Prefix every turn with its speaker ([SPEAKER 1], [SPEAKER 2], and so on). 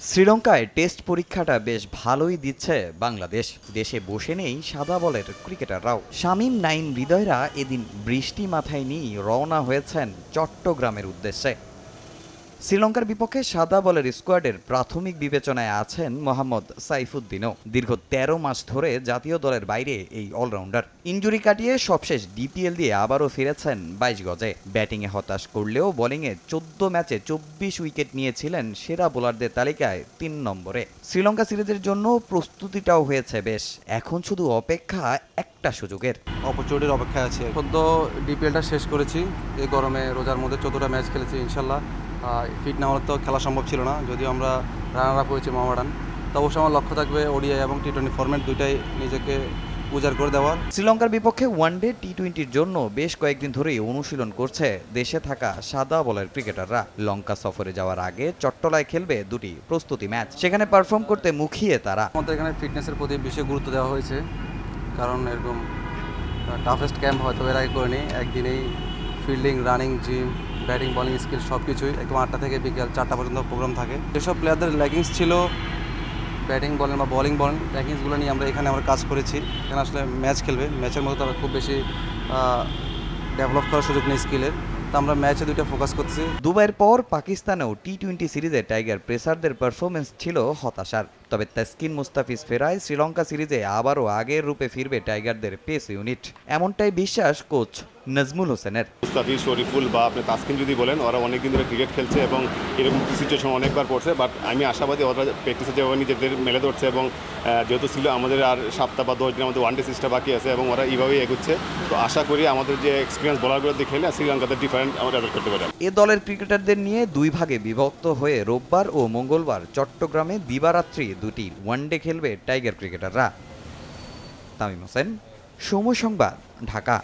[SPEAKER 1] শ্রীলঙ্কায় টেস্ট পরীক্ষাটা বেশ ভালোই দিচ্ছে বাংলাদেশ। দেশে বসে নেই সাদা বলের ক্রিকেটাররাও। শামীম, নাইম, হৃদয়রা এদিন বৃষ্টি মাথায় নিয়ে রওনা হয়েছেন চট্টগ্রামের উদ্দেশ্যে। শ্রীলঙ্কার বিপক্ষে সাদা বলের স্কোয়াডের প্রাথমিক বিবেচনায় আছেন মোহাম্মদ সাইফুদ্দিনও। দীর্ঘ ১৩ মাস ধরে জাতীয় দলের বাইরে এই অলরাউন্ডার। ইনজুরি কাটিয়ে সবশেষ ডিপিএল দিয়ে আবারও ফিরেছেন ২২ গজে। ব্যাটিংয়ে হতাশ করলেও বোলিংয়ে ১৪ ম্যাচে ২৪ উইকেট নিয়েছিলেন সেরা বোলারদের তালিকায় ৩ নম্বরে। শ্রীলঙ্কা সিরিজের জন্য প্রস্তুতিটাও হয়েছে বেশ। এখন শুধু অপেক্ষা একটা সুযোগের।
[SPEAKER 2] অপরচুনিটির অপেক্ষায় আছে। সদ্য ডিপিএলটা শেষ করেছি, এই গরমে রোজার মধ্যে ১৪টা ম্যাচ খেলেছি। ইনশাল্লাহ ফিট না হলে তো খেলা সম্ভব ছিল না। যদিও আমরা রানার আপ হয়েছি মোহামেডান, তো অবশ্যই আমার লক্ষ্য থাকবে ওডিআই এবং টি-20 ফরম্যাট দুইটাই নিজেকে উজাড় করে দেওয়ার।
[SPEAKER 1] শ্রীলঙ্কার বিপক্ষে ওয়ানডে টি-20-র জন্য বেশ কয়েকদিন ধরেই অনুশীলন করছে দেশে থাকা সাদা বলের ক্রিকেটাররা। লঙ্কা সফরে যাওয়ার আগে চট্টলায় খেলবে দুটি প্রস্তুতি ম্যাচ, সেখানে পারফর্ম করতে মুখিয়ে তারা।
[SPEAKER 2] আমাদের এখানে ফিটনেসের প্রতি বিশেষ গুরুত্ব দেওয়া হয়েছে, কারণ এরকম টাফেস্ট ক্যাম্প হয়তো এর আগে করিনি। একদিনেই fielding, running, gym, batting, bowling skill সব কিছুই একদম 8টা থেকে বিকেল 4টা পর্যন্ত প্রোগ্রাম থাকে। যেসব প্লেয়ারদের ল্যাকিংস ছিল ব্যাটিং বলেন বা বলিং বলেন, ল্যাকিংসগুলো নিয়ে আমরা কাজ করেছি। এখানে আসলে ম্যাচ খেলবে, ম্যাচের মধ্যে তারা খুব বেশি ডেভেলপ করার সুযোগ নেই স্কিলের, তো আমরা ম্যাচে দুইটা ফোকাস করতেছি।
[SPEAKER 1] দুবাইয়ের পর পাকিস্তানেও টি-20 সিরিজে টাইগার পেসারদের পারফরমেন্স ছিল হতাশার। তবে তাসকিন মুস্তাফিজ ফেরায় শ্রীলঙ্কা সিরিজে আবারও আগের রূপে ফিরবে টাইগারদের পেস ইউনিট, এমনটাই বিশ্বাস কোচ নাজমুল হোসেনের।
[SPEAKER 3] মুস্তাফিজ, শরীফুল বা আপনি তাসকিন যদি বলেন, ওরা অনেকদিন ধরে ক্রিকেট খেলছে এবং এরকম সিচুয়েশন অনেকবার পড়ছে। বাট আমি আশাবাদী ওরা প্র্যাকটিসে যেভাবে নিজেদের মেলে ধরছে এবং যেহেতু ছিল আমাদের আর 7 বা 10 দিনের মধ্যে ওয়ানডে সিরিজটা বাকি আছে এবং ওরা এইভাবেই এগোচ্ছে, তো আশা করি আমাদের যে এক্সপিরিয়েন্স বোলারগুলো দিয়ে খেলে শ্রীলঙ্কাতে ডিফারেন্ট আমরা রেজাল্ট করতে পারি।
[SPEAKER 1] এ দলের ক্রিকেটারদের নিয়ে দুই ভাগে বিভক্ত হয়ে রোববার ও মঙ্গলবার চট্টগ্রামে দিবারাত্রি দুটি ওয়ানডে খেলবে টাইগার ক্রিকেটাররা। তামিম হোসেন, সময় সংবাদ, ঢাকা।